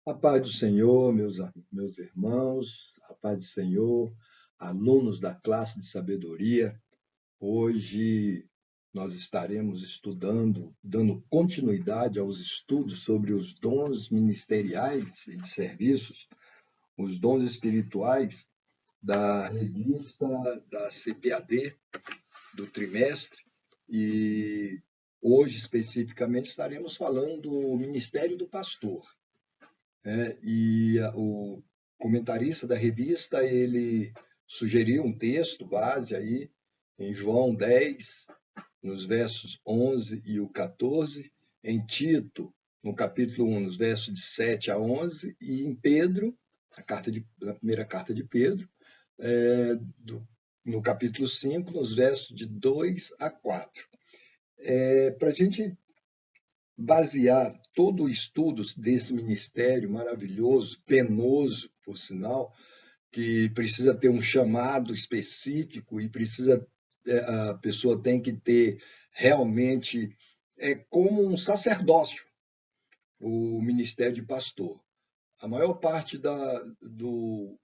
A paz do Senhor, meus irmãos, a paz do Senhor, alunos da classe de sabedoria. Hoje nós estaremos estudando, dando continuidade aos estudos sobre os dons ministeriais e de serviços, os dons espirituais da revista da CPAD do trimestre. E hoje, especificamente, estaremos falando do ministério do pastor. O comentarista da revista, ele sugeriu um texto base aí em João 10, nos versos 11 e o 14, em Tito, no capítulo 1, nos versos de 7 a 11, e em Pedro, na primeira carta de Pedro, no capítulo 5, nos versos de 2 a 4. Para a gente basear todo o estudo desse ministério maravilhoso, penoso, por sinal, que precisa ter um chamado específico e a pessoa tem que ter realmente, como um sacerdócio, o ministério de pastor. A maior parte do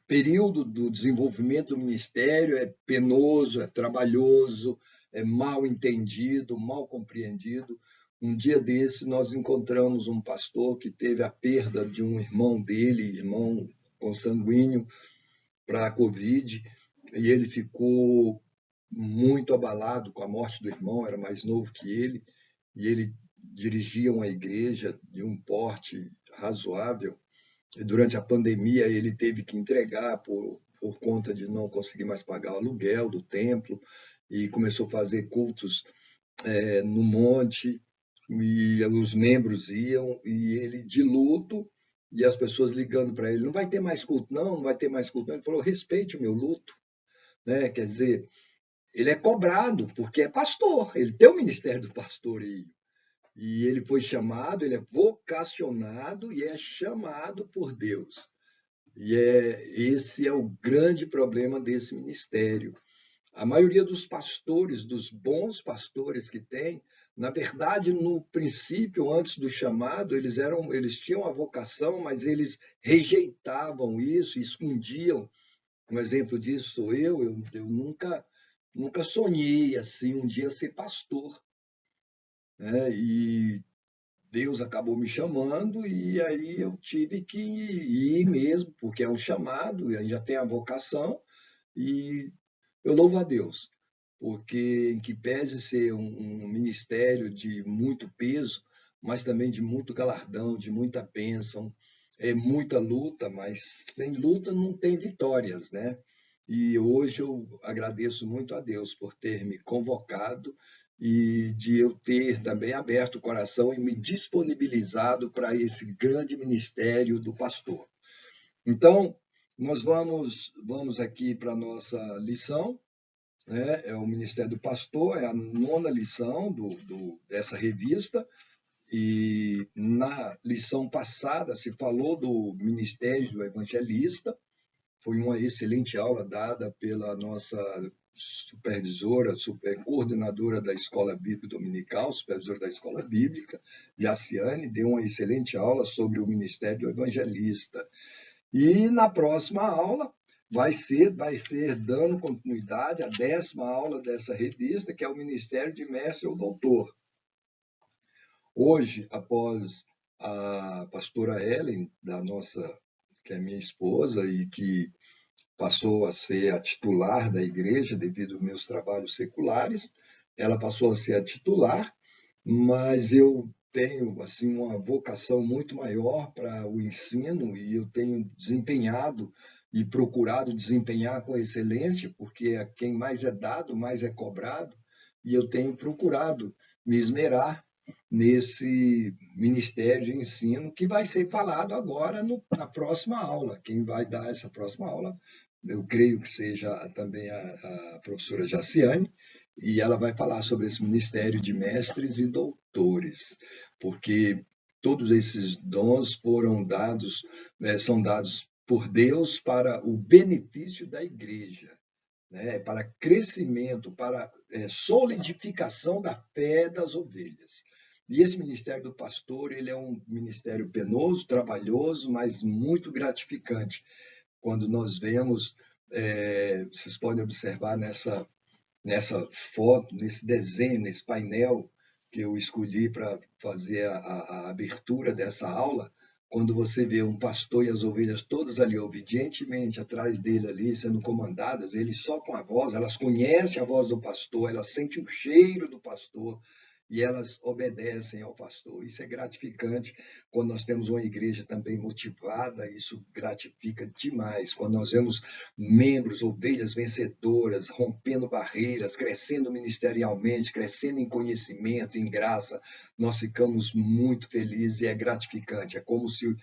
período do desenvolvimento do ministério é penoso, é trabalhoso, é mal entendido, mal compreendido. Um dia desse, nós encontramos um pastor que teve a perda de um irmão dele, irmão consanguíneo, para a Covid, e ele ficou muito abalado com a morte do irmão, era mais novo que ele, e ele dirigia uma igreja de um porte razoável. E durante a pandemia, ele teve que entregar por conta de não conseguir mais pagar o aluguel do templo, e começou a fazer cultos no monte, e os membros iam, e ele de luto, e as pessoas ligando para ele, não vai ter mais culto não, não vai ter mais culto não. Ele falou, respeite o meu luto, né? Quer dizer, ele é cobrado, porque é pastor, ele tem o ministério do pastoreio, e ele foi chamado, ele é vocacionado e é chamado por Deus. Esse é o grande problema desse ministério. A maioria dos pastores, dos bons pastores que tem, na verdade, no princípio, antes do chamado, eles tinham a vocação, mas eles rejeitavam isso, escondiam. Um exemplo disso sou eu nunca sonhei assim um dia ser pastor, né? E Deus acabou me chamando e aí eu tive que ir mesmo, porque é um chamado, e aí já tem a vocação, e eu louvo a Deus, porque em que pese ser um ministério de muito peso, mas também de muito galardão, de muita bênção, é muita luta, mas sem luta não tem vitórias, né? E hoje eu agradeço muito a Deus por ter me convocado e de eu ter também aberto o coração e me disponibilizado para esse grande ministério do pastor. Então, nós vamos aqui para a nossa lição, né? É o Ministério do Pastor, é a nona lição dessa revista, e na lição passada se falou do Ministério do Evangelista. Foi uma excelente aula dada pela nossa supervisora, coordenadora da Escola Bíblica Dominical, supervisora da Escola Bíblica, Jaciane, deu uma excelente aula sobre o Ministério do Evangelista. E na próxima aula vai ser dando continuidade à 10ª aula dessa revista, que é o Ministério de Mestre ou Doutor. Hoje, após a pastora Ellen, que é minha esposa e que passou a ser a titular da igreja devido aos meus trabalhos seculares, ela passou a ser a titular, mas eu tenho assim uma vocação muito maior para o ensino e eu tenho desempenhado e procurado desempenhar com excelência, porque a quem mais é dado, mais é cobrado, e eu tenho procurado me esmerar nesse ministério de ensino que vai ser falado agora na próxima aula. Quem vai dar essa próxima aula, eu creio que seja também a professora Jaciane, e ela vai falar sobre esse ministério de mestres e doutores, porque todos esses dons foram dados, são dados por Deus para o benefício da igreja, né? Para crescimento, para solidificação da fé das ovelhas. E esse ministério do pastor, ele é um ministério penoso, trabalhoso, mas muito gratificante. Quando nós vemos, vocês podem observar nessa foto, nesse desenho, nesse painel que eu escolhi para fazer a abertura dessa aula, quando você vê um pastor e as ovelhas todas ali obedientemente atrás dele ali, sendo comandadas, ele só com a voz, elas conhecem a voz do pastor, elas sentem o cheiro do pastor e elas obedecem ao pastor. Isso é gratificante quando nós temos uma igreja também motivada, isso gratifica demais. Quando nós vemos membros, ovelhas vencedoras, rompendo barreiras, crescendo ministerialmente, crescendo em conhecimento, em graça, nós ficamos muito felizes e é gratificante. É como se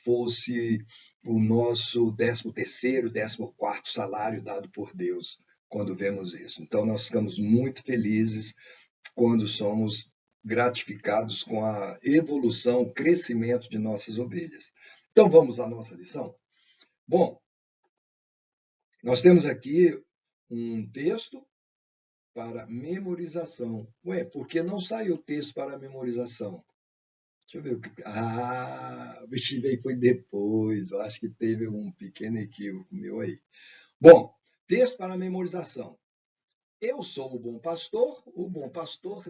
fosse o nosso 13º, 14º salário dado por Deus quando vemos isso. Então, nós ficamos muito felizes quando somos gratificados com a evolução, o crescimento de nossas ovelhas. Então, vamos à nossa lição? Bom, nós temos aqui um texto para memorização. Ué, por que não saiu o texto para memorização? Deixa eu ver o que. Ah, o bichinho veio foi depois. Eu acho que teve um pequeno equívoco meu aí. Bom, texto para memorização. Eu sou o bom pastor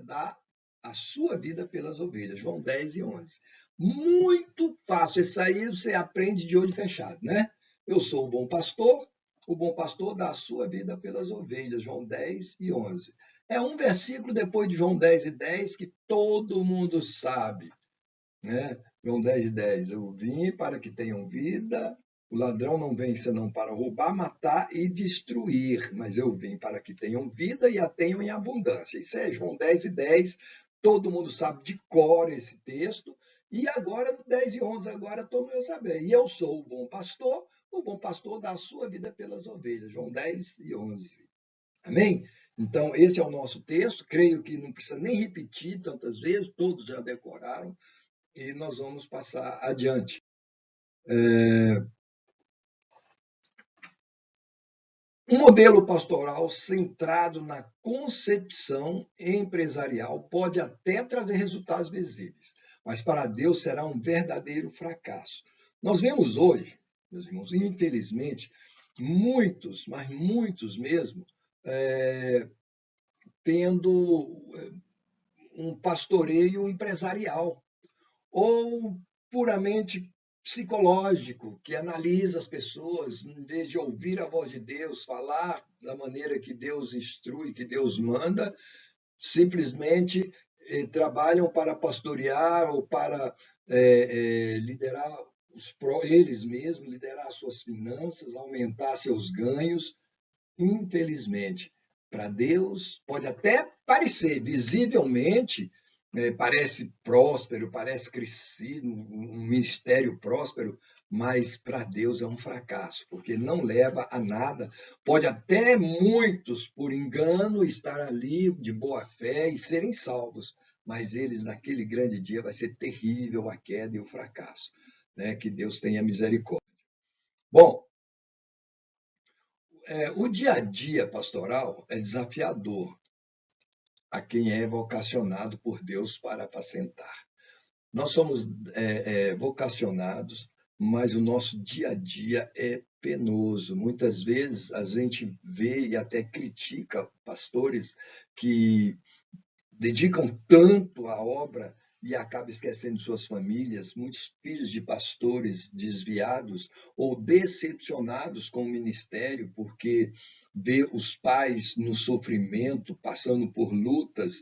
dá a sua vida pelas ovelhas. João 10 e 11. Muito fácil. Isso aí você aprende de olho fechado, né? Eu sou o bom pastor dá a sua vida pelas ovelhas. João 10 e 11. É um versículo depois de João 10 e 10 que todo mundo sabe, né? João 10 e 10. Eu vim para que tenham vida. O ladrão não vem senão para roubar, matar e destruir, mas eu vim para que tenham vida e a tenham em abundância. Isso é João 10 e 10, todo mundo sabe de cor esse texto, e agora no 10 e 11, agora todo mundo sabe. E eu sou o bom pastor dá a sua vida pelas ovelhas. João 10 e 11. Amém? Então, esse é o nosso texto, creio que não precisa nem repetir tantas vezes, todos já decoraram, e nós vamos passar adiante. Um modelo pastoral centrado na concepção empresarial pode até trazer resultados visíveis, mas para Deus será um verdadeiro fracasso. Nós vemos hoje, meus irmãos, infelizmente, muitos, mas muitos mesmo, tendo um pastoreio empresarial ou puramente psicológico, que analisa as pessoas, em vez de ouvir a voz de Deus, falar da maneira que Deus instrui, que Deus manda, simplesmente trabalham para pastorear ou para liderar eles mesmos, liderar suas finanças, aumentar seus ganhos. Infelizmente, para Deus, pode até parecer visivelmente, parece próspero, parece crescido, um ministério próspero, mas para Deus é um fracasso, porque não leva a nada. Pode até muitos, por engano, estar ali de boa fé e serem salvos, mas eles, naquele grande dia, vai ser terrível a queda e o fracasso. Né? Que Deus tenha misericórdia. Bom, o dia a dia pastoral é desafiador a quem é vocacionado por Deus para apacentar. Nós somos vocacionados, mas o nosso dia a dia é penoso. Muitas vezes a gente vê e até critica pastores que dedicam tanto à obra e acaba esquecendo suas famílias, muitos filhos de pastores desviados ou decepcionados com o ministério, porque vê os pais no sofrimento, passando por lutas,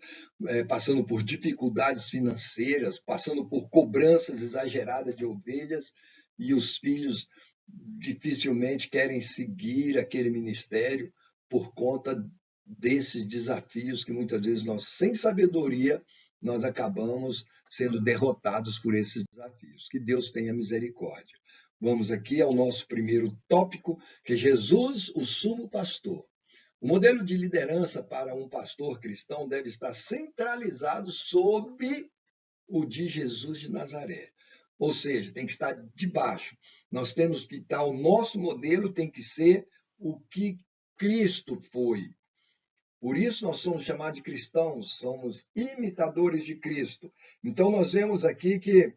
passando por dificuldades financeiras, passando por cobranças exageradas de ovelhas, e os filhos dificilmente querem seguir aquele ministério por conta desses desafios que muitas vezes nós, sem sabedoria, nós acabamos sendo derrotados por esses desafios. Que Deus tenha misericórdia. Vamos aqui ao nosso primeiro tópico, que é Jesus, o sumo pastor. O modelo de liderança para um pastor cristão deve estar centralizado sob o de Jesus de Nazaré. Ou seja, tem que estar debaixo. Nós temos que estar, o nosso modelo tem que ser o que Cristo foi. Por isso nós somos chamados de cristãos, somos imitadores de Cristo. Então nós vemos aqui que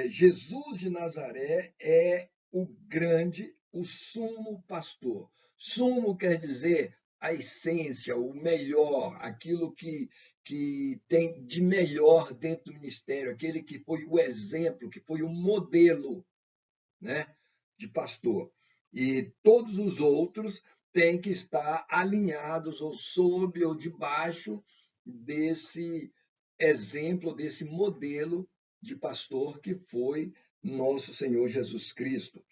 Jesus de Nazaré é o grande, o sumo pastor. Sumo quer dizer a essência, o melhor, aquilo que tem de melhor dentro do ministério, aquele que foi o exemplo, que foi o modelo, né, de pastor. E todos os outros têm que estar alinhados ou sob ou debaixo desse exemplo, desse modelo de pastor que foi nosso Senhor Jesus Cristo.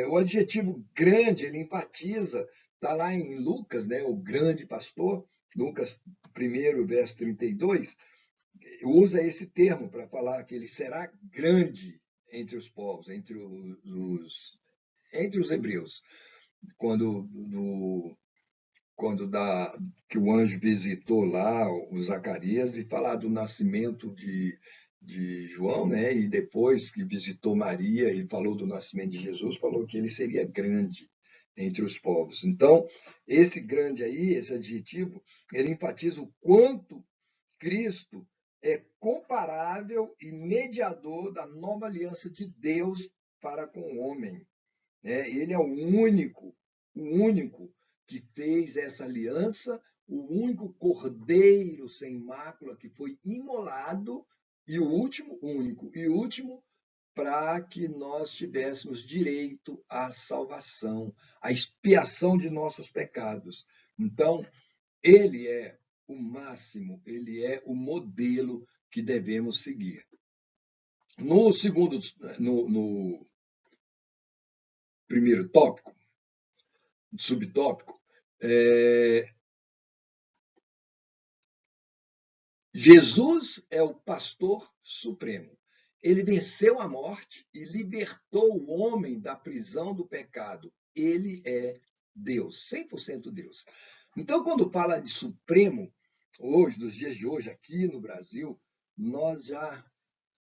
O adjetivo grande, ele enfatiza, está lá em Lucas, né, o grande pastor, Lucas 1, verso 32, usa esse termo para falar que ele será grande entre os povos, entre os hebreus. Quando, que o anjo visitou lá o Zacarias e falar do nascimento de João, né? E depois que visitou Maria e falou do nascimento de Jesus, falou que ele seria grande entre os povos. Então, esse grande aí, esse adjetivo, ele enfatiza o quanto Cristo é comparável e mediador da nova aliança de Deus para com o homem. Ele é o único que fez essa aliança, o único cordeiro sem mácula que foi imolado, e o último, único e último, para que nós tivéssemos direito à salvação, à expiação de nossos pecados. Então, ele é o máximo, ele é o modelo que devemos seguir. No segundo, no primeiro tópico, subtópico, Jesus é o pastor supremo. Ele venceu a morte e libertou o homem da prisão do pecado. Ele é Deus, 100% Deus. Então, quando fala de supremo, hoje, nos dias de hoje, aqui no Brasil, nós já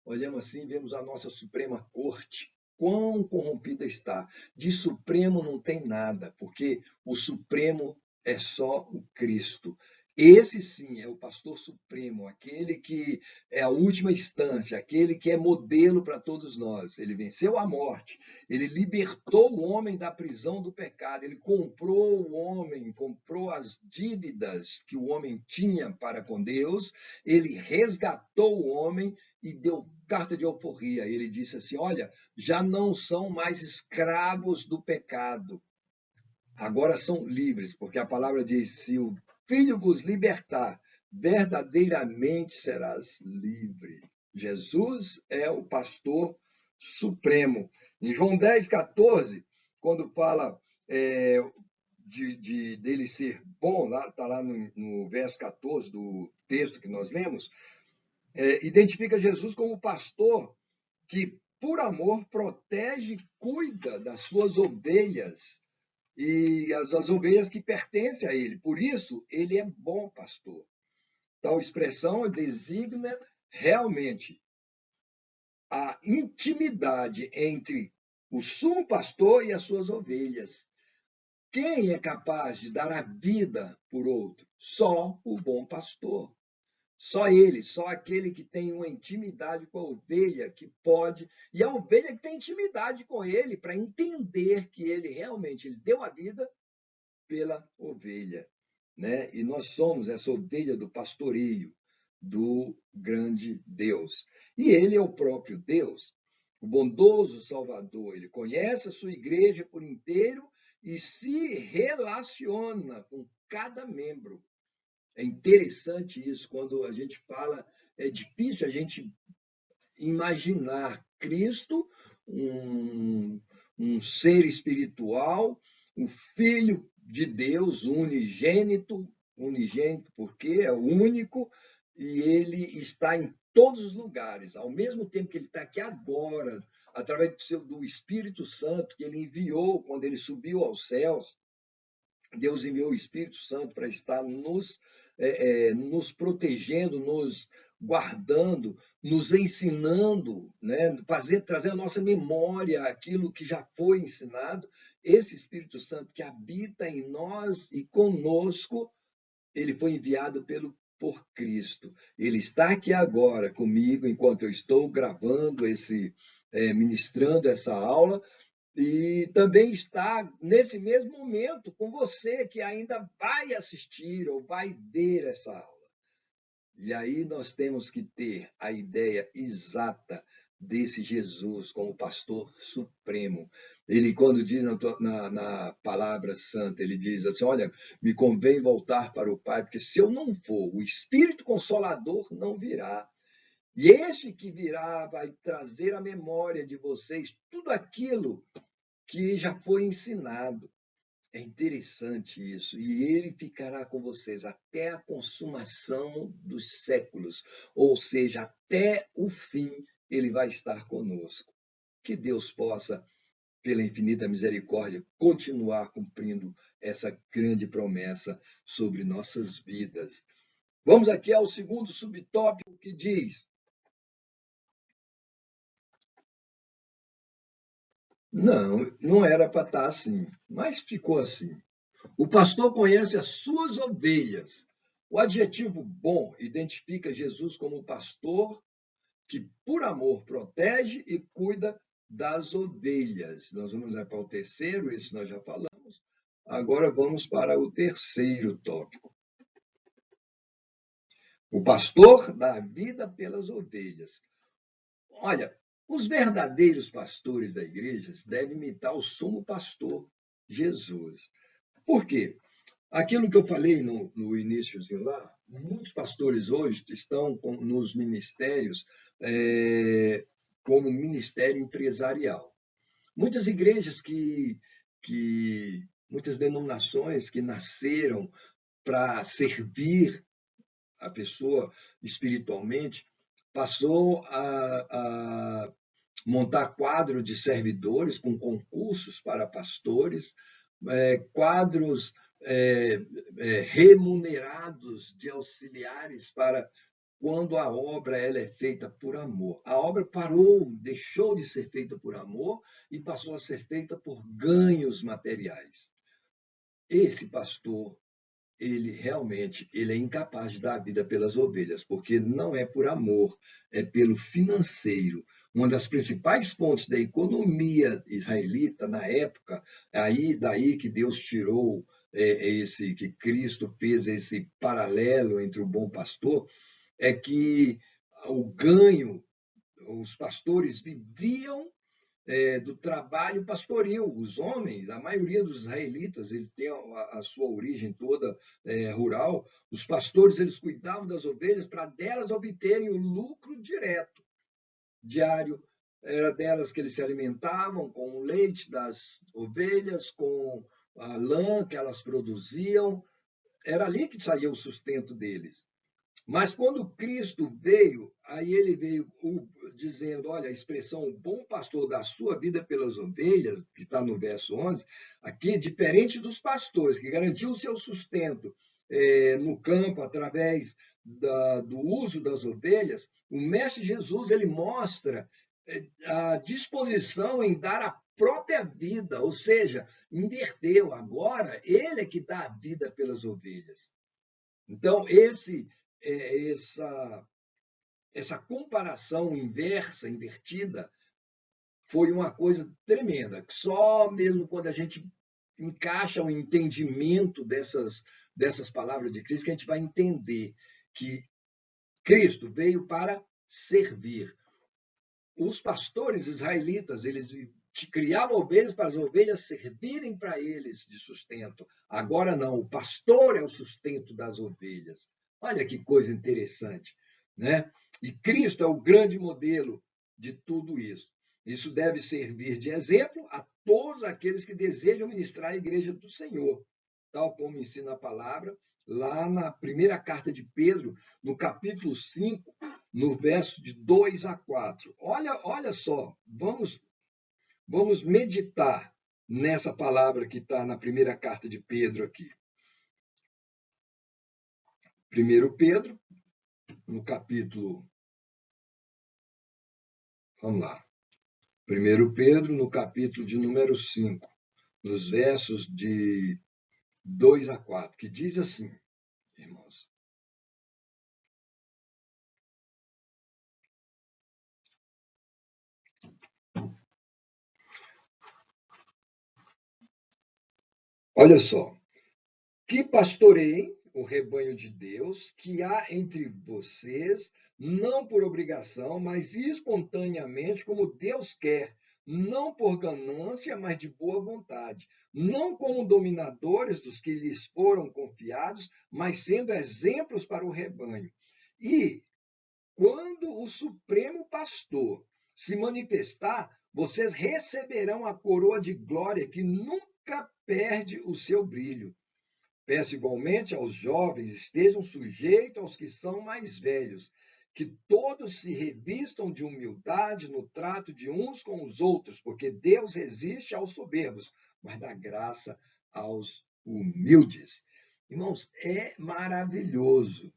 olhamos assim, vemos a nossa Suprema Corte, quão corrompida está. De Supremo não tem nada, porque o Supremo é só o Cristo. Esse sim é o pastor supremo, aquele que é a última instância, aquele que é modelo para todos nós. Ele venceu a morte, ele libertou o homem da prisão do pecado, ele comprou o homem, comprou as dívidas que o homem tinha para com Deus, ele resgatou o homem e deu carta de alforria. Ele disse assim: olha, já não são mais escravos do pecado, agora são livres, porque a palavra diz: se o Filho vos libertar, verdadeiramente serás livre. Jesus é o pastor supremo. Em João 10,14, quando fala dele ser bom, está lá no verso 14 do texto que nós lemos, identifica Jesus como pastor que, por amor, protege e cuida das suas ovelhas e as ovelhas que pertencem a ele. Por isso, ele é bom pastor. Tal expressão designa realmente a intimidade entre o sumo pastor e as suas ovelhas. Quem é capaz de dar a vida por outro? Só o bom pastor. Só ele, só aquele que tem uma intimidade com a ovelha que pode, e a ovelha que tem intimidade com ele para entender que ele realmente ele deu a vida pela ovelha, né? E nós somos essa ovelha do pastoreio do grande Deus. E ele é o próprio Deus, o bondoso Salvador. Ele conhece a sua igreja por inteiro e se relaciona com cada membro. É interessante isso, quando a gente fala, é difícil a gente imaginar Cristo, um ser espiritual, o Filho de Deus, unigênito porque é o único, e ele está em todos os lugares, ao mesmo tempo que ele está aqui agora, através do Espírito Santo, que ele enviou quando ele subiu aos céus. Deus enviou o Espírito Santo para estar nos protegendo, nos guardando, nos ensinando, né? Trazer à nossa memória aquilo que já foi ensinado. Esse Espírito Santo que habita em nós e conosco, ele foi enviado por Cristo. Ele está aqui agora comigo, enquanto eu estou gravando ministrando essa aula, e também está nesse mesmo momento com você que ainda vai assistir ou vai ver essa aula. E aí nós temos que ter a ideia exata desse Jesus como pastor supremo. Ele, quando diz na palavra santa, ele diz assim, olha, me convém voltar para o Pai, porque se eu não for, o Espírito Consolador não virá. E este que virá vai trazer à memória de vocês tudo aquilo que já foi ensinado. É interessante isso. E ele ficará com vocês até a consumação dos séculos. Ou seja, até o fim, ele vai estar conosco. Que Deus possa, pela infinita misericórdia, continuar cumprindo essa grande promessa sobre nossas vidas. Vamos aqui ao segundo subtópico que diz: não era para estar assim, mas ficou assim. O pastor conhece as suas ovelhas. O adjetivo bom identifica Jesus como pastor que, por amor, protege e cuida das ovelhas. Nós vamos para o terceiro, isso nós já falamos. Agora vamos para o terceiro tópico. O pastor dá a vida pelas ovelhas. Olha, os verdadeiros pastores da igreja devem imitar o sumo pastor, Jesus. Por quê? Aquilo que eu falei no iníciozinho lá, muitos pastores hoje estão nos ministérios como ministério empresarial. Muitas igrejas muitas denominações que nasceram para servir a pessoa espiritualmente, passou a montar quadro de servidores com concursos para pastores, quadros remunerados de auxiliares para quando a obra ela é feita por amor. A obra parou, deixou de ser feita por amor e passou a ser feita por ganhos materiais. Esse pastor, ele realmente ele é incapaz de dar a vida pelas ovelhas, porque não é por amor, é pelo financeiro. Uma das principais fontes da economia israelita na época, daí que Deus tirou que Cristo fez esse paralelo entre o bom pastor, é que o ganho, os pastores viviam do trabalho pastoril. Os homens, a maioria dos israelitas, ele tem a sua origem toda rural. Os pastores eles cuidavam das ovelhas para delas obterem o lucro direto, diário. Era delas que eles se alimentavam, com o leite das ovelhas, com a lã que elas produziam. Era ali que saía o sustento deles. Mas quando Cristo veio, aí ele veio dizendo, olha, a expressão o bom pastor dá sua vida pelas ovelhas, que está no verso 11, aqui, diferente dos pastores, que garantiam o seu sustento no campo, através do uso das ovelhas, o Mestre Jesus ele mostra a disposição em dar a própria vida, ou seja, inverteu. Agora, ele é que dá a vida pelas ovelhas. Então, essa comparação inversa, invertida, foi uma coisa tremenda. Só mesmo quando a gente encaixa o entendimento dessas palavras de Cristo, que a gente vai entender que Cristo veio para servir. Os pastores israelitas, eles criavam ovelhas para as ovelhas servirem para eles de sustento. Agora não, o pastor é o sustento das ovelhas. Olha que coisa interessante, né? E Cristo é o grande modelo de tudo isso. Isso deve servir de exemplo a todos aqueles que desejam ministrar a igreja do Senhor, tal como ensina a palavra lá na primeira carta de Pedro, no capítulo 5, no verso de 2 a 4. Olha só, vamos meditar nessa palavra que está na primeira carta de Pedro aqui. 1 Pedro, no capítulo, vamos lá, 1 Pedro, no capítulo de número 5, nos versos de 2 a 4, que diz assim, irmãos. Olha só. Que pastoreiem o rebanho de Deus que há entre vocês, não por obrigação, mas espontaneamente, como Deus quer, não por ganância, mas de boa vontade, não como dominadores dos que lhes foram confiados, mas sendo exemplos para o rebanho. E quando o Supremo Pastor se manifestar, vocês receberão a coroa de glória que nunca perde o seu brilho. Peço igualmente aos jovens, estejam sujeitos aos que são mais velhos, que todos se revistam de humildade no trato de uns com os outros, porque Deus resiste aos soberbos, mas dá graça aos humildes. Irmãos, é maravilhoso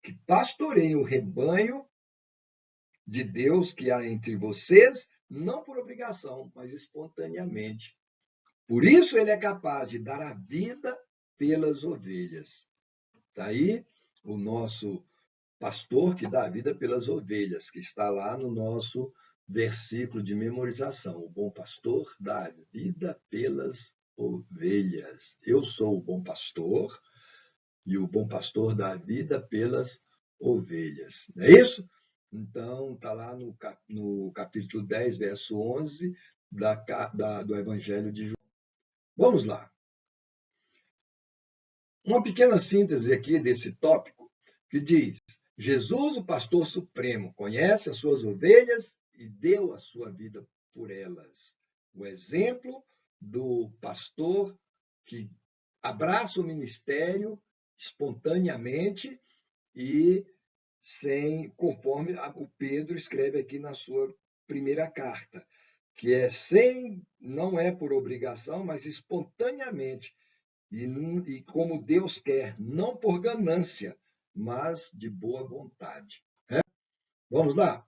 que pastoreiem o rebanho de Deus que há entre vocês, não por obrigação, mas espontaneamente. Por isso ele é capaz de dar a vida pelas ovelhas. Está aí o nosso pastor que dá a vida pelas ovelhas, que está lá no nosso versículo de memorização. O bom pastor dá a vida pelas ovelhas. Eu sou o bom pastor e o bom pastor dá a vida pelas ovelhas. Não é isso? Então, está lá no capítulo 10, verso 11 do Evangelho de João. Vamos lá. Uma pequena síntese aqui desse tópico, que diz: Jesus, o pastor supremo, conhece as suas ovelhas e deu a sua vida por elas. O exemplo do pastor que abraça o ministério espontaneamente e conforme o Pedro escreve aqui na sua primeira carta, que não é por obrigação, mas espontaneamente, e como Deus quer, não por ganância, mas de boa vontade. Vamos lá?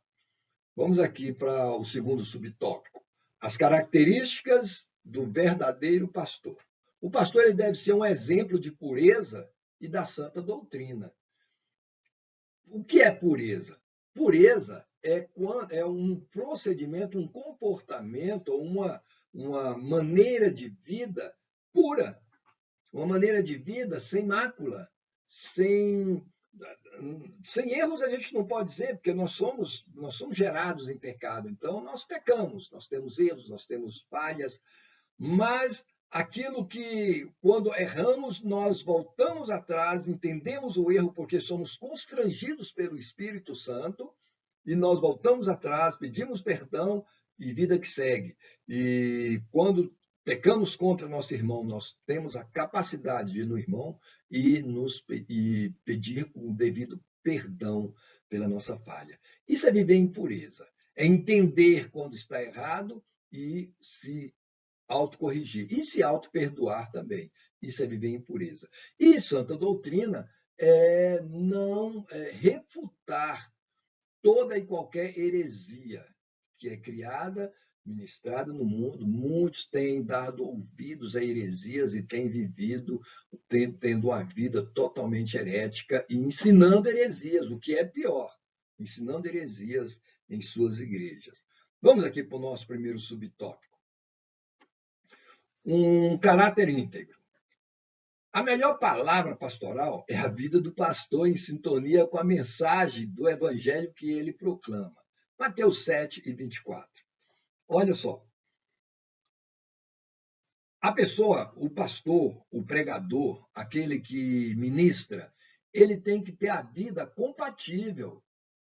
Vamos aqui para o segundo subtópico. As características do verdadeiro pastor. O pastor ele deve ser um exemplo de pureza e da santa doutrina. O que é pureza? Pureza é um procedimento, um comportamento, uma maneira de vida pura, uma maneira de vida sem mácula, sem erros a gente não pode dizer, porque nós somos gerados em pecado, então nós pecamos, nós temos erros, nós temos falhas, mas aquilo que, quando erramos, nós voltamos atrás, entendemos o erro porque somos constrangidos pelo Espírito Santo, e nós voltamos atrás, pedimos perdão e vida que segue. E quando pecamos contra nosso irmão, nós temos a capacidade de ir no irmão e pedir o devido perdão pela nossa falha. Isso é viver em pureza, é entender quando está errado e se autocorrigir e se auto-perdoar também. Isso é viver em pureza. E santa doutrina é não refutar toda e qualquer heresia que é criada, ministrada no mundo. Muitos têm dado ouvidos a heresias e têm vivido tendo uma vida totalmente herética e ensinando heresias, o que é pior, ensinando heresias em suas igrejas. Vamos aqui para o nosso primeiro subtópico. Um caráter íntegro. A melhor palavra pastoral é a vida do pastor em sintonia com a mensagem do evangelho que ele proclama. Mateus 7 e 24. Olha só. A pessoa, o pastor, o pregador, aquele que ministra, ele tem que ter a vida compatível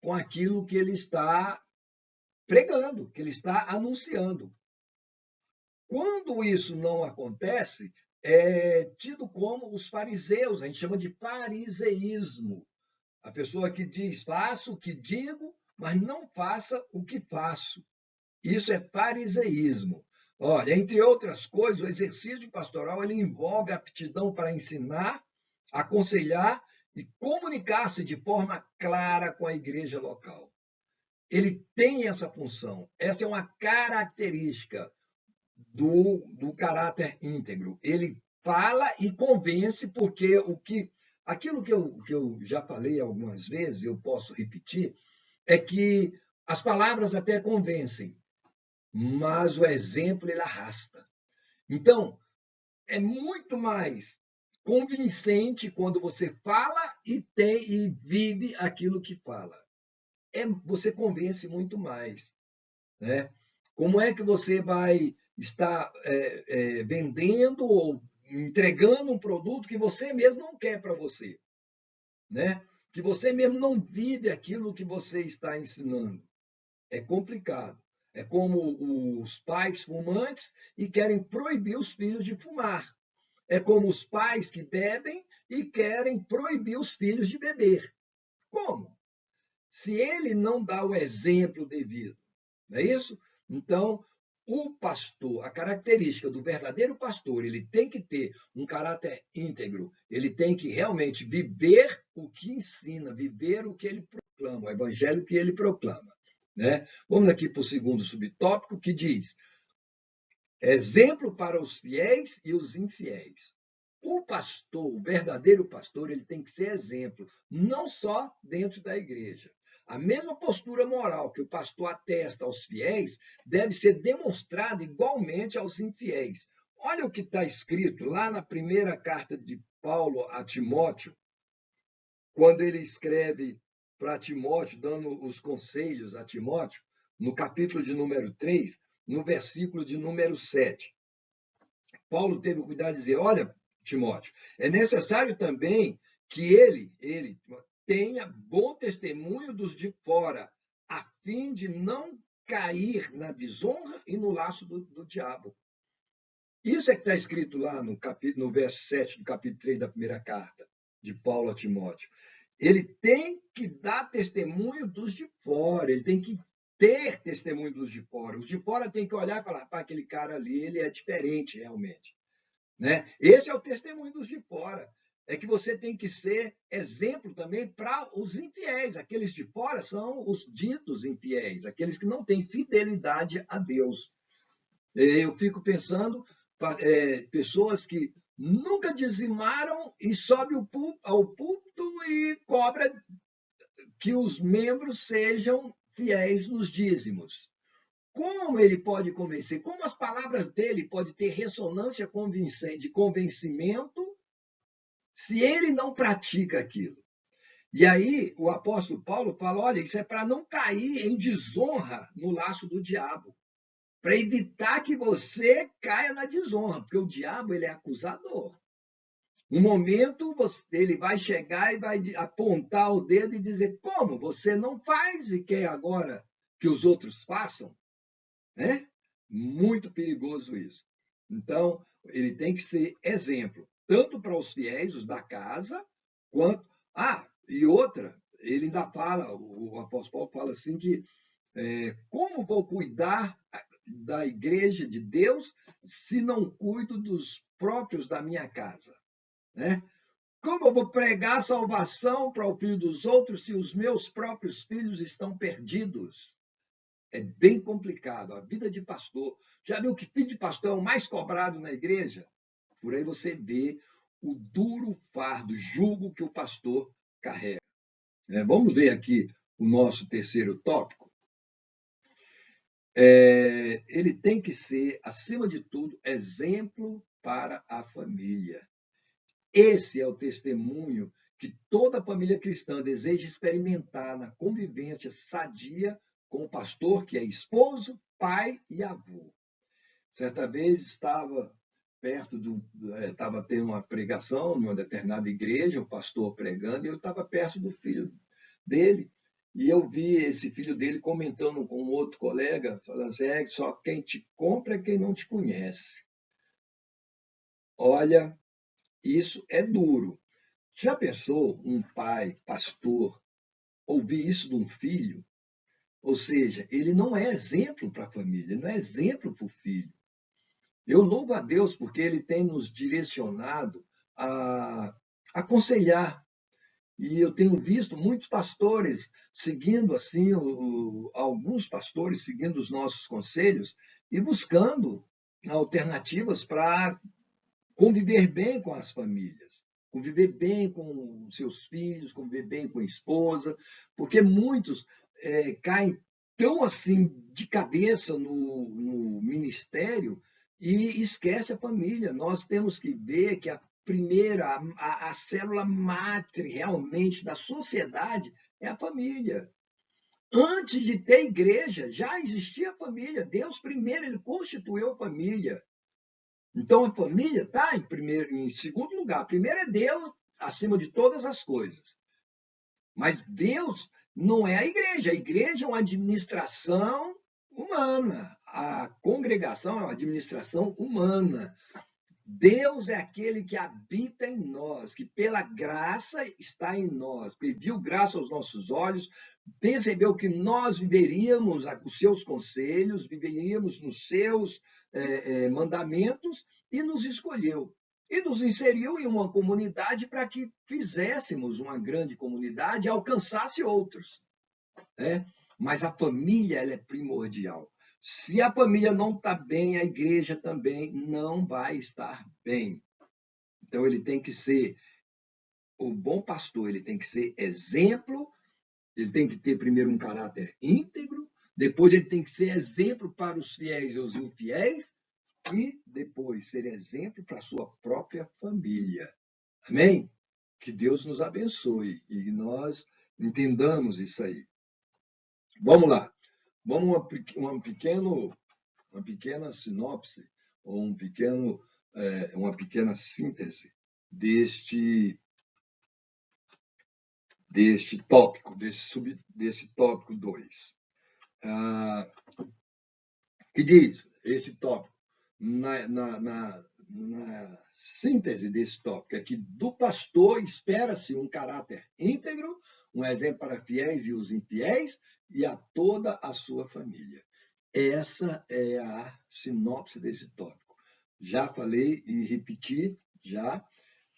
com aquilo que ele está pregando, que ele está anunciando. Quando isso não acontece, é tido como os fariseus, a gente chama de fariseísmo. A pessoa que diz, faço o que digo, mas não faça o que faço. Isso é fariseísmo. Olha, entre outras coisas, o exercício pastoral ele envolve a aptidão para ensinar, aconselhar e comunicar-se de forma clara com a igreja local. Ele tem essa função. Essa é uma característica do caráter íntegro. Ele fala e convence, porque aquilo que eu já falei algumas vezes, eu posso repetir, é que as palavras até convencem, mas o exemplo ele arrasta. Então, é muito mais convincente quando você fala e vive aquilo que fala. Você convence muito mais, né? Como é que você vai estar vendendo ou entregando um produto que você mesmo não quer para você, né? Que você mesmo não vive aquilo que você está ensinando? É complicado. É como os pais fumantes e querem proibir os filhos de fumar. É como os pais que bebem e querem proibir os filhos de beber. Como? Se ele não dá o exemplo devido, não é isso? Então, o pastor, a característica do verdadeiro pastor, ele tem que ter um caráter íntegro, ele tem que realmente viver o que ensina, viver o que ele proclama, o evangelho que ele proclama. Né? Vamos aqui para o segundo subtópico, que diz: exemplo para os fiéis e os infiéis. O pastor, o verdadeiro pastor, ele tem que ser exemplo, não só dentro da igreja. A mesma postura moral que o pastor atesta aos fiéis deve ser demonstrada igualmente aos infiéis. Olha o que está escrito lá na primeira carta de Paulo a Timóteo, quando ele escreve para Timóteo, dando os conselhos a Timóteo, no capítulo de número 3, no versículo de número 7. Paulo teve o cuidado de dizer: olha, Timóteo, é necessário também que ele tenha bom testemunho dos de fora, a fim de não cair na desonra e no laço do diabo. Isso é que está escrito lá no verso 7 do capítulo 3 da primeira carta de Paulo a Timóteo. Ele tem que dar testemunho dos de fora, ele tem que ter testemunho dos de fora. Os de fora têm que olhar e falar: para aquele cara ali, ele é diferente realmente. Né? Esse é o testemunho dos de fora. É que você tem que ser exemplo também para os infiéis. Aqueles de fora são os ditos infiéis, aqueles que não têm fidelidade a Deus. Eu fico pensando, pessoas que nunca dizimaram e sobe ao púlpito e cobra que os membros sejam fiéis nos dízimos. Como ele pode convencer? Como as palavras dele podem ter ressonância de convencimento se ele não pratica aquilo? E aí o apóstolo Paulo fala: olha, isso é para não cair em desonra no laço do diabo, para evitar que você caia na desonra, porque o diabo ele é acusador. Um momento ele vai chegar e vai apontar o dedo e dizer: como? Você não faz e quer agora que os outros façam? Né? Muito perigoso isso. Então, ele tem que ser exemplo, tanto para os fiéis, os da casa, quanto. E outra, ele ainda fala, o apóstolo Paulo fala assim que como vou cuidar da igreja de Deus se não cuido dos próprios da minha casa? Né? Como eu vou pregar salvação para o filho dos outros se os meus próprios filhos estão perdidos? É bem complicado. A vida de pastor. Já viu que filho de pastor é o mais cobrado na igreja? Por aí você vê o duro fardo, jugo que o pastor carrega. Vamos ver aqui o nosso terceiro tópico. Ele tem que ser, acima de tudo, exemplo para a família. Esse é o testemunho que toda família cristã deseja experimentar na convivência sadia com o pastor, que é esposo, pai e avô. Certa vez estava tendo uma pregação numa determinada igreja, o pastor pregando, e eu estava perto do filho dele, e eu vi esse filho dele comentando com um outro colega, falando assim: só quem te compra é quem não te conhece. Olha, isso é duro. Já pensou um pai, pastor, ouvir isso de um filho? Ou seja, ele não é exemplo para a família, ele não é exemplo para o filho. Eu louvo a Deus porque ele tem nos direcionado a aconselhar. E eu tenho visto muitos pastores seguindo assim, alguns pastores seguindo os nossos conselhos e buscando alternativas para conviver bem com as famílias, conviver bem com seus filhos, conviver bem com a esposa, porque muitos caem tão assim de cabeça no ministério e esquece a família. Nós temos que ver que a primeira, a célula máter realmente da sociedade é a família. Antes de ter igreja, já existia a família. Deus primeiro ele constituiu a família. Então a família está em segundo lugar. Primeiro é Deus acima de todas as coisas. Mas Deus não é a igreja. A igreja é uma administração humana. A congregação é uma administração humana. Deus é aquele que habita em nós, que pela graça está em nós, pediu graça aos nossos olhos, percebeu que nós viveríamos os seus conselhos, viveríamos nos seus mandamentos e nos escolheu. E nos inseriu em uma comunidade para que fizéssemos uma grande comunidade e alcançasse outros. Né? Mas a família ela é primordial. Se a família não está bem, a igreja também não vai estar bem. Então, ele tem que ser o bom pastor, ele tem que ser exemplo, ele tem que ter primeiro um caráter íntegro, depois ele tem que ser exemplo para os fiéis e os infiéis, e depois ser exemplo para a sua própria família. Amém? Que Deus nos abençoe e nós entendamos isso aí. Vamos lá. Vamos uma pequena sinopse, ou uma pequena síntese deste tópico, desse tópico 2. Que diz esse tópico, na síntese desse tópico, é que do pastor espera-se um caráter íntegro, um exemplo para fiéis e os infiéis, e a toda a sua família. Essa é a sinopse desse tópico. Já falei e repeti já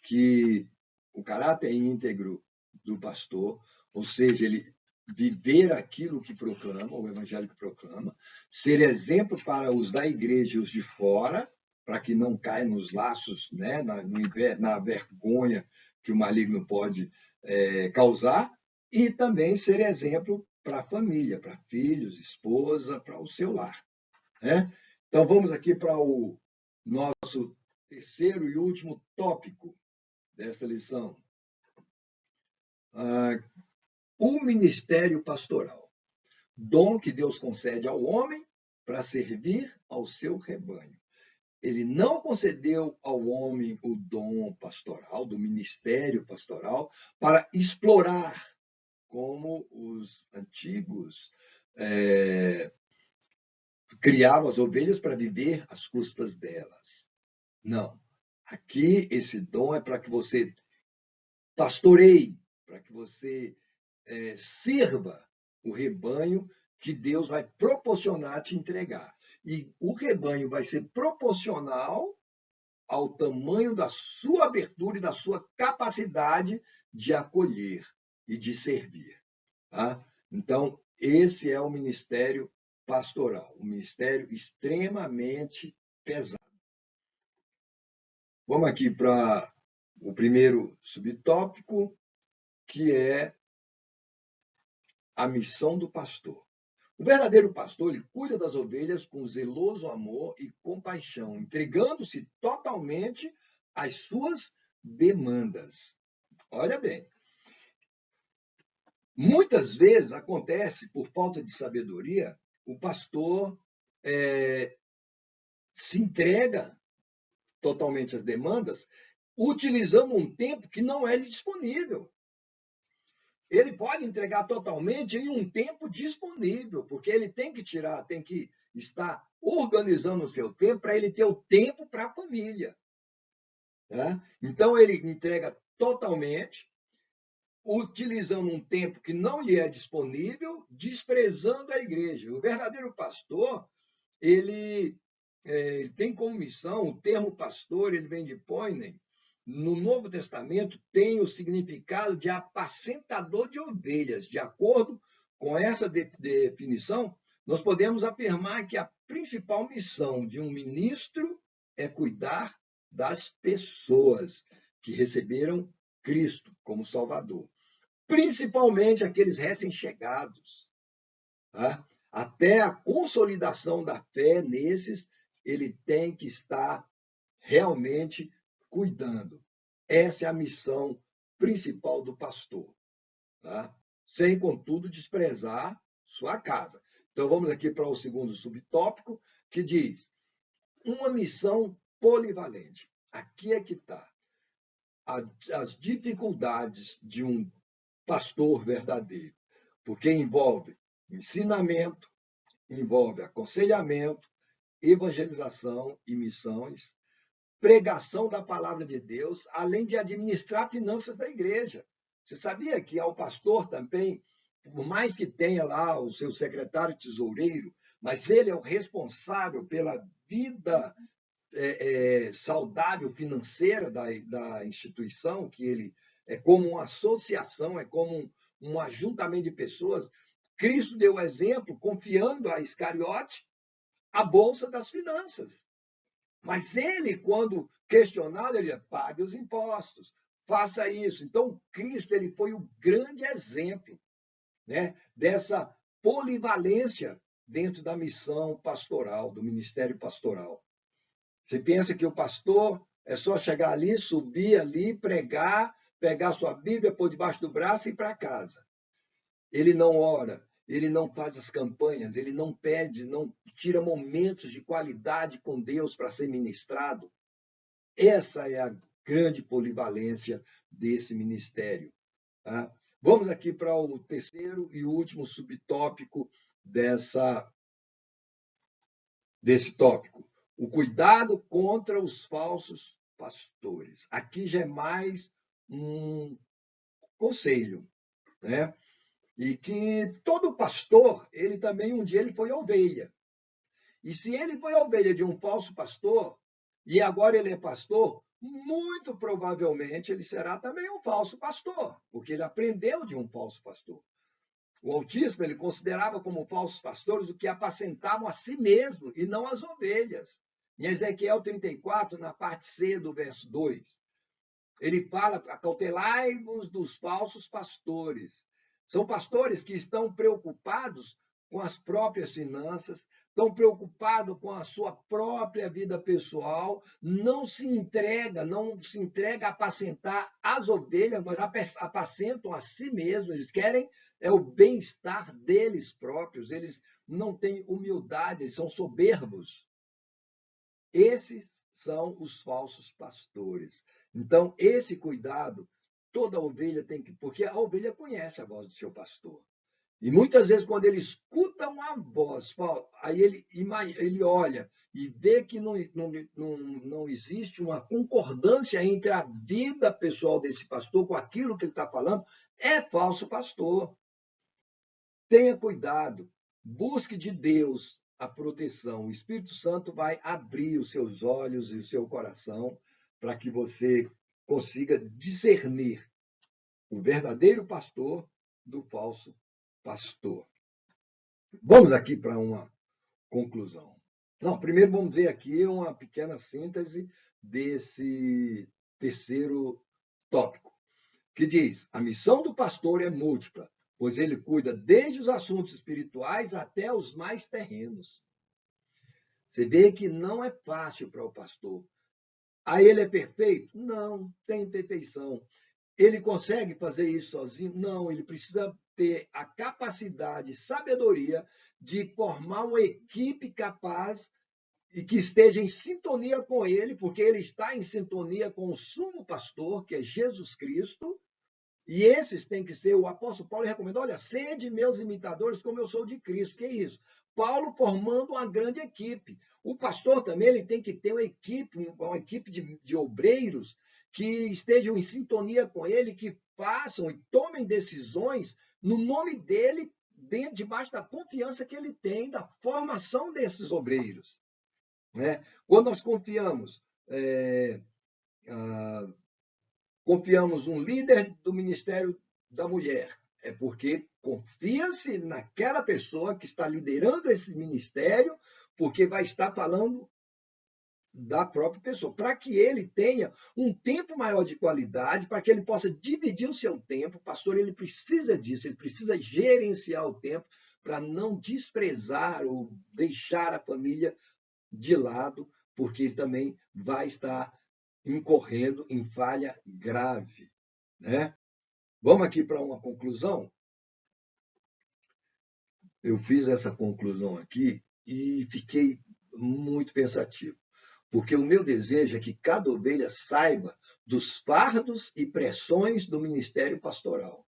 que o caráter íntegro do pastor, ou seja, ele viver aquilo que proclama, o evangelho que proclama, ser exemplo para os da igreja e os de fora, para que não caia nos laços, né, na vergonha que o maligno pode causar, e também ser exemplo para a família, para filhos, esposa, para o seu lar. Né? Então, vamos aqui para o nosso terceiro e último tópico dessa lição. O ministério pastoral. Dom que Deus concede ao homem para servir ao seu rebanho. Ele não concedeu ao homem o dom pastoral, do ministério pastoral, para explorar, como os antigos criavam as ovelhas para viver às custas delas. Não. Aqui, esse dom é para que você pastoreie, para que você sirva o rebanho que Deus vai proporcionar te entregar. E o rebanho vai ser proporcional ao tamanho da sua abertura e da sua capacidade de acolher e de servir. Tá? Então, esse é o ministério pastoral, um ministério extremamente pesado. Vamos aqui para o primeiro subtópico, que é a missão do pastor. O verdadeiro pastor, ele cuida das ovelhas com zeloso amor e compaixão, entregando-se totalmente às suas demandas. Olha bem, muitas vezes acontece, por falta de sabedoria, o pastor se entrega totalmente às demandas, utilizando um tempo que não é disponível. Ele pode entregar totalmente em um tempo disponível, porque ele tem que estar organizando o seu tempo para ele ter o tempo para a família. Tá? Então, ele entrega totalmente, utilizando um tempo que não lhe é disponível, desprezando a igreja. O verdadeiro pastor, ele tem como missão, o termo pastor, ele vem de poimen, no Novo Testamento tem o significado de apacentador de ovelhas. De acordo com essa definição, nós podemos afirmar que a principal missão de um ministro é cuidar das pessoas que receberam Cristo como Salvador, principalmente aqueles recém-chegados. Tá? Até a consolidação da fé nesses, ele tem que estar realmente cuidando. Essa é a missão principal do pastor. Tá? Sem, contudo, desprezar sua casa. Então, vamos aqui para o segundo subtópico, que diz uma missão polivalente. Aqui é que está as dificuldades de um pastor verdadeiro, porque envolve ensinamento, envolve aconselhamento, evangelização e missões, pregação da palavra de Deus, além de administrar finanças da igreja. Você sabia que ao pastor também, por mais que tenha lá o seu secretário tesoureiro, mas ele é o responsável pela vida saudável financeira da instituição, que ele é como uma associação, é como um ajuntamento de pessoas. Cristo deu o exemplo, confiando a Iscariote a bolsa das finanças. Mas ele, quando questionado, ele pague os impostos, faça isso. Então, Cristo ele foi o grande exemplo, né, dessa polivalência dentro da missão pastoral, do ministério pastoral. Você pensa que o pastor é só chegar ali, subir ali, pregar, pegar sua Bíblia, pôr debaixo do braço e ir para casa. Ele não ora, ele não faz as campanhas, ele não pede, não tira momentos de qualidade com Deus para ser ministrado. Essa é a grande polivalência desse ministério. Tá? Vamos aqui para o terceiro e último subtópico desse tópico. O cuidado contra os falsos pastores. Aqui já é mais um conselho, né? E que todo pastor, ele também um dia ele foi ovelha. E se ele foi ovelha de um falso pastor, e agora ele é pastor, muito provavelmente ele será também um falso pastor, porque ele aprendeu de um falso pastor. O autismo ele considerava como falsos pastores o que apacentavam a si mesmo e não as ovelhas. Em Ezequiel 34, na parte C do verso 2, ele fala: acautelai-vos dos falsos pastores. São pastores que estão preocupados com as próprias finanças, estão preocupados com a sua própria vida pessoal, não se entrega a apacentar as ovelhas, mas apacentam a si mesmos, eles querem o bem-estar deles próprios, eles não têm humildade, eles são soberbos. Esses são os falsos pastores. Então, esse cuidado, toda ovelha tem que... Porque a ovelha conhece a voz do seu pastor. E muitas vezes, quando ele escuta uma voz, aí ele olha e vê que não existe uma concordância entre a vida pessoal desse pastor com aquilo que ele está falando, é falso pastor. Tenha cuidado, busque de Deus a proteção. O Espírito Santo vai abrir os seus olhos e o seu coração para que você consiga discernir o verdadeiro pastor do falso pastor. Vamos aqui para uma conclusão. Não, primeiro vamos ver aqui uma pequena síntese desse terceiro tópico, que diz: a missão do pastor é múltipla, pois ele cuida desde os assuntos espirituais até os mais terrenos. Você vê que não é fácil para o pastor. Aí ele é perfeito? Não, tem perfeição. Ele consegue fazer isso sozinho? Não, ele precisa ter a capacidade e sabedoria de formar uma equipe capaz e que esteja em sintonia com ele, porque ele está em sintonia com o sumo pastor, que é Jesus Cristo, e esses têm que ser, o apóstolo Paulo recomendou, olha, sede meus imitadores como eu sou de Cristo. Que é isso? Paulo formando uma grande equipe. O pastor também ele tem que ter uma equipe de obreiros que estejam em sintonia com ele, que façam e tomem decisões no nome dele, debaixo da confiança que ele tem, da formação desses obreiros. Né? Quando nós confiamos confiamos um líder do Ministério da Mulher. É porque confia-se naquela pessoa que está liderando esse ministério, porque vai estar falando da própria pessoa, para que ele tenha um tempo maior de qualidade, para que ele possa dividir o seu tempo. O pastor, ele precisa disso, ele precisa gerenciar o tempo para não desprezar ou deixar a família de lado, porque ele também vai estar incorrendo em falha grave, né? Vamos aqui para uma conclusão. Eu fiz essa conclusão aqui e fiquei muito pensativo, porque o meu desejo é que cada ovelha saiba dos fardos e pressões do ministério pastoral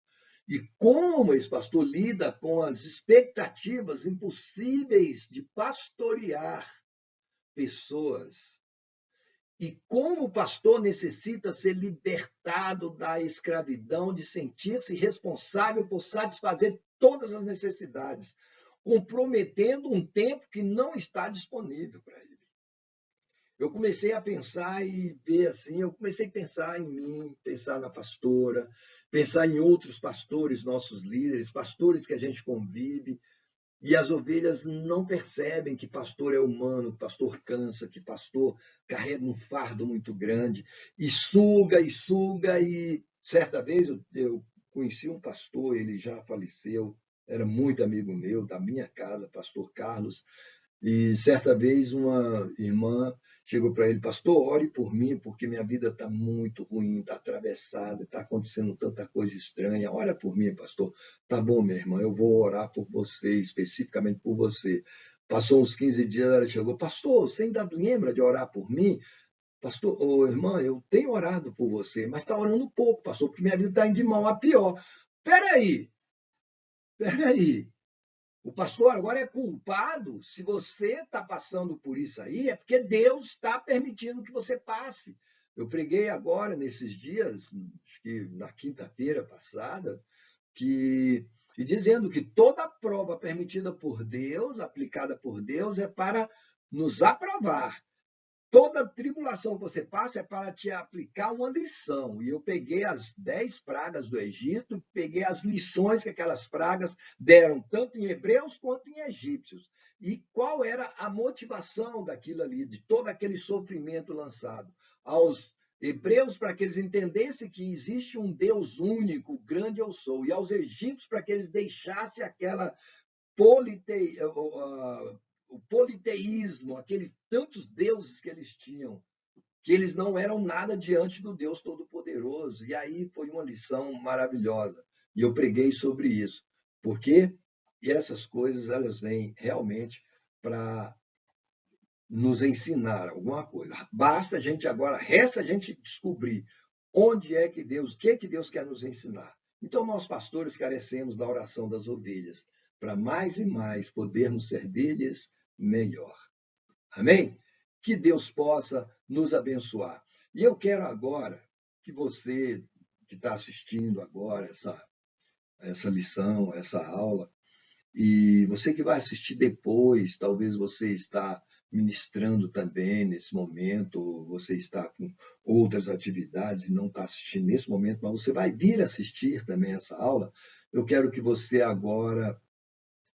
e como esse pastor lida com as expectativas impossíveis de pastorear pessoas. E como o pastor necessita ser libertado da escravidão, de sentir-se responsável por satisfazer todas as necessidades, comprometendo um tempo que não está disponível para ele. Eu comecei a pensar e ver assim, eu comecei a pensar em mim, pensar na pastora, pensar em outros pastores, nossos líderes, pastores que a gente convive, e as ovelhas não percebem que pastor é humano, que pastor cansa, que pastor carrega um fardo muito grande, e suga, e suga. E certa vez eu conheci um pastor, ele já faleceu, era muito amigo meu, da minha casa, pastor Carlos, e certa vez uma irmã chegou para ele, pastor, ore por mim, porque minha vida está muito ruim, está atravessada, está acontecendo tanta coisa estranha. Ora por mim, pastor. Tá bom, minha irmã, eu vou orar por você, especificamente por você. Passou uns 15 dias, ela chegou, pastor, você ainda lembra de orar por mim? Pastor, ô, irmã, eu tenho orado por você, mas está orando pouco, pastor, porque minha vida está indo de mal a pior. Peraí, peraí. O pastor agora é culpado. Se você está passando por isso aí, é porque Deus está permitindo que você passe. Eu preguei agora, nesses dias, acho que na quinta-feira passada, e dizendo que toda prova permitida por Deus, aplicada por Deus, é para nos aprovar. Toda tribulação que você passa é para te aplicar uma lição. E eu peguei as 10 pragas do Egito, peguei as lições que aquelas pragas deram, tanto em hebreus quanto em egípcios. E qual era a motivação daquilo ali, de todo aquele sofrimento lançado? Aos hebreus, para que eles entendessem que existe um Deus único, grande eu sou. E aos egípcios, para que eles deixassem aquela polite, o politeísmo, aqueles tantos deuses que eles tinham, que eles não eram nada diante do Deus Todo-Poderoso. E aí foi uma lição maravilhosa. E eu preguei sobre isso. Porque essas coisas, elas vêm realmente para nos ensinar alguma coisa. Basta a gente agora, resta a gente descobrir onde é que Deus, o que é que Deus quer nos ensinar. Então, nós pastores carecemos da oração das ovelhas, para mais e mais podermos servir-lhes melhor. Amém? Que Deus possa nos abençoar. E eu quero agora que você que está assistindo agora essa lição, essa aula, e você que vai assistir depois, talvez você está ministrando também nesse momento, você está com outras atividades e não está assistindo nesse momento, mas você vai vir assistir também essa aula. Eu quero que você agora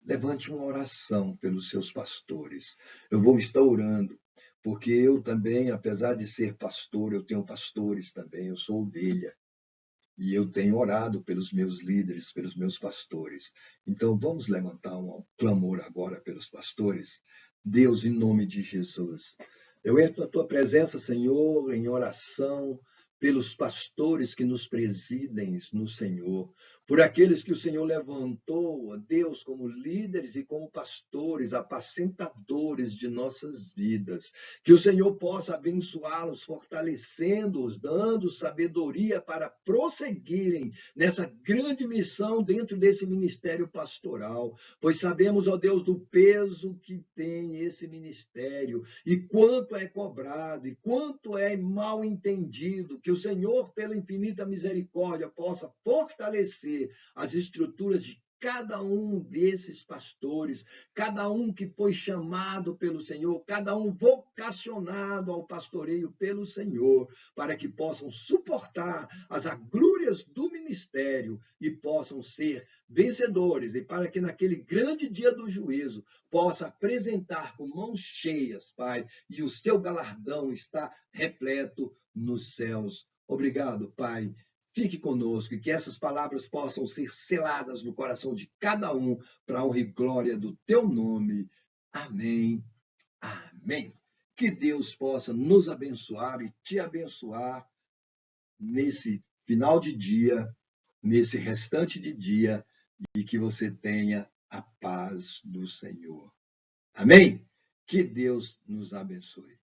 levante uma oração pelos seus pastores. Eu vou estar orando, porque eu também, apesar de ser pastor, eu tenho pastores também, eu sou ovelha. E eu tenho orado pelos meus líderes, pelos meus pastores. Então, vamos levantar um clamor agora pelos pastores. Deus, em nome de Jesus, eu entro na tua presença, Senhor, em oração pelos pastores que nos presidem no Senhor, por aqueles que o Senhor levantou, Deus, como líderes e como pastores, apacentadores de nossas vidas. Que o Senhor possa abençoá-los, fortalecendo-os, dando sabedoria para prosseguirem nessa grande missão dentro desse ministério pastoral, pois sabemos, ó Deus, do peso que tem esse ministério e quanto é cobrado e quanto é mal entendido. Que o Senhor, pela infinita misericórdia, possa fortalecer as estruturas de cada um desses pastores, cada um que foi chamado pelo Senhor, cada um vocacionado ao pastoreio pelo Senhor, para que possam suportar as agrúrias do ministério e possam ser vencedores, e para que naquele grande dia do juízo possa apresentar com mãos cheias, Pai, e o seu galardão está repleto nos céus. Obrigado, Pai. Fique conosco e que essas palavras possam ser seladas no coração de cada um para a honra e glória do teu nome. Amém. Amém. Que Deus possa nos abençoar e te abençoar nesse final de dia, nesse restante de dia, e que você tenha a paz do Senhor. Amém? Que Deus nos abençoe.